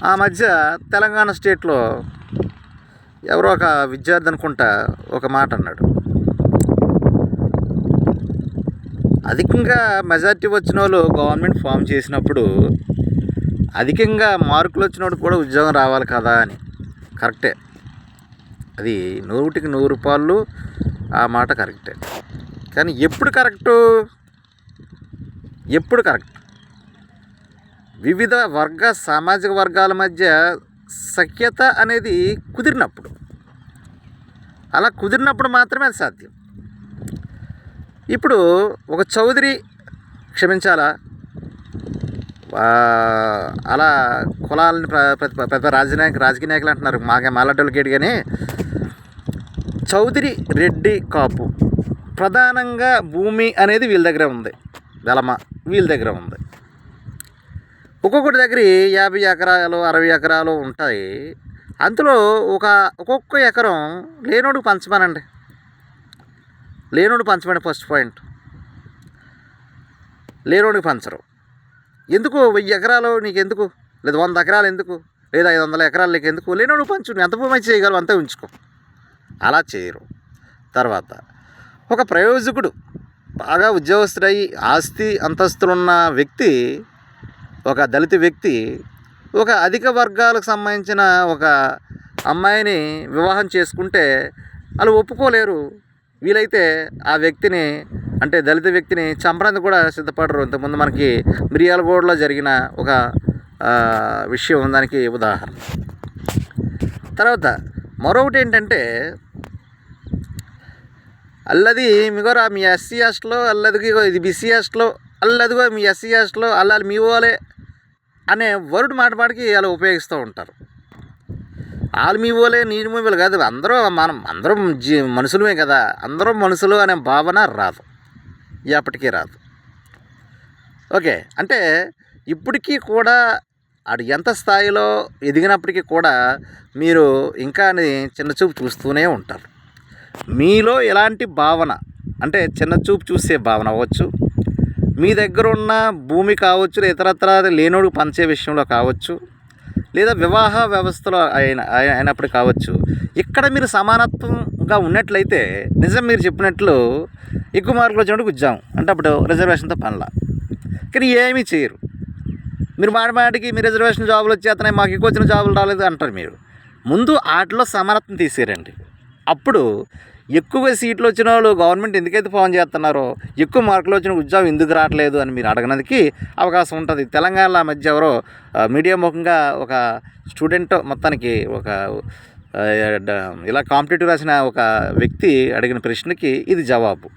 ఆ మధ్య తెలంగాణ స్టేట్లో ఎవరో ఒక విద్యార్థి అనుకుంటా ఒక మాట అన్నాడు. అధికంగా మెజారిటీ వచ్చిన వాళ్ళు గవర్నమెంట్ ఫామ్ చేసినప్పుడు అధికంగా మార్కులు వచ్చినోడు కూడా ఉద్యోగం రావాలి కదా అని. కరెక్టే, అది 100కి 100 ఆ మాట కరెక్టే. కానీ ఎప్పుడు కరెక్టు? వివిధ సామాజిక వర్గాల మధ్య సఖ్యత అనేది కుదిరినప్పుడు, అలా కుదిరినప్పుడు మాత్రమే అది సాధ్యం. ఇప్పుడు ఒక చౌదరి క్షమించాలా, అలా కులాలని పెద్ద రాజకీయ నాయకులు అంటున్నారు, మాలాటోళ్ళకి ఏడు. కానీ చౌదరి, రెడ్డి, కాపు ప్రధానంగా భూమి అనేది వీళ్ళ దగ్గర ఉంది, వెలమ వీళ్ళ దగ్గర ఉంది. ఒక్కొక్కటి దగ్గర 50 ఎకరాలు 60 ఎకరాలు ఉంటాయి. అందులో ఒక్కొక్క ఎకరం లేనోడికి పంచమనండి. First point, లేనోడికి పంచరు. ఎందుకు 1000 ఎకరాలు నీకెందుకు, లేదా 100 ఎకరాలు ఎందుకు, లేదా 500 ఎకరాలు నీకు ఎందుకు? లేనోడికి పంచు, నువ్వు ఎంత భూమి చేయగలవు అంతే ఉంచుకో. అలా చేయరు. తర్వాత ఒక ప్రయోజకుడు, బాగా ఉద్యోగస్తుడై ఆస్తి అంతస్తులున్న వ్యక్తి, ఒక దళిత వ్యక్తి ఒక అధిక వర్గాలకు సంబంధించిన ఒక అమ్మాయిని వివాహం చేసుకుంటే వాళ్ళు ఒప్పుకోలేరు. వీలైతే ఆ వ్యక్తిని, అంటే దళిత వ్యక్తిని చంపడానికి కూడా సిద్ధపడరు. ఇంతకుముందు మనకి మిర్యాలగూడలో జరిగిన ఒక విషయం దానికి ఉదాహరణ. తర్వాత మరొకటి ఏంటంటే, అల్లది మిగోరా మీ ఎస్సీ హాస్టల్లో, అల్లదిగో ఇది బీసీ హాస్టల్లో, అల్లదిగో మీ ఎస్సీ హాస్టల్లో, అల్లాలి మీ వాళ్ళే అనే వర్డ్ మాటికి అలా ఉపయోగిస్తూ ఉంటారు. వాళ్ళు మీ వాళ్ళే, నేను మీ వాళ్ళు కాదు, అందరం మనుషులమే కదా, అందరం మనుషులు అనే భావన రాదు, ఎప్పటికీ రాదు. ఓకే, అంటే ఇప్పటికీ కూడా అది ఎంత స్థాయిలో ఎదిగినప్పటికీ కూడా మీరు ఇంకా చిన్న చూపు చూస్తూనే ఉంటారు. మీలో ఎలాంటి భావన అంటే చిన్న చూపు చూసే భావన అవ్వచ్చు, మీ దగ్గర ఉన్న భూమి కావచ్చు, ఇతరత్ర లేనోడికి పంచే విషయంలో కావచ్చు, లేదా వివాహ వ్యవస్థలో అయినప్పుడు కావచ్చు, ఇక్కడ మీరు సమానత్వంగా ఉన్నట్లయితే నిజం మీరు చెప్పినట్లు ఎక్కువ మార్కులు వచ్చినప్పుడు ఉద్యోగం అంటే అప్పుడు రిజర్వేషన్తో పనుల. కానీ ఏమీ చేయరు. మీరు మాటికి మీ రిజర్వేషన్ జాబులు వచ్చేస్తున్నాయి, మాకు ఎక్కువ వచ్చిన జాబులు రాలేదు అంటారు. మీరు ముందు వాటిలో సమానత్వం తీసేరండి. అప్పుడు ఎక్కువ సీట్లు వచ్చిన వాళ్ళు గవర్నమెంట్ ఎందుకైతే ఫోన్ చేస్తున్నారో, ఎక్కువ మార్కులు వచ్చిన ఉద్యోగం ఎందుకు రావట్లేదు అని మీరు అడగడానికి అవకాశం ఉంటుంది. తెలంగాణలో మధ్య ఎవరో మీడియా ముఖంగా ఒక స్టూడెంట్ మొత్తానికి ఒక ఇలా కాంపిటేటివ్ రాసిన ఒక వ్యక్తి అడిగిన ప్రశ్నకి ఇది జవాబు.